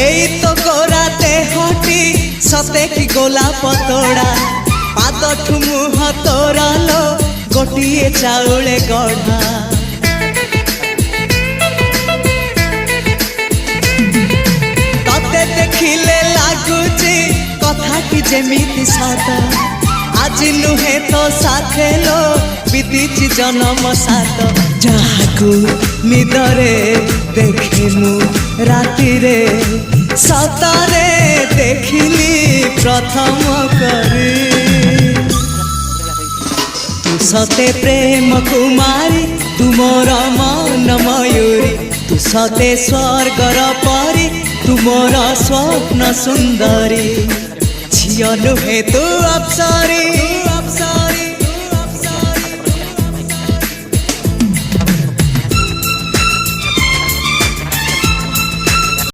এই তো গোরাতে হটি সতে কি গোলাপ তোড়া পাদঠু মুহ তোরালো গোটিয়ে চাউলে গড়া ততে দেখিলে লাগুছি কথা কি যেমিতি সত আজি নুহে তো সাথে লো বিতিছি জনম সাত যাহাকু নিদরে দেখি মু রাতিরে সতরে দেখিলি প্রথম করে তু সতে প্রেম কুমারী তুমর মন ময়ূরী তু সতে স্বর্গর পরি তুমর স্বপ্ন সুন্দরী ঝিও নুহে তু অপ্সরী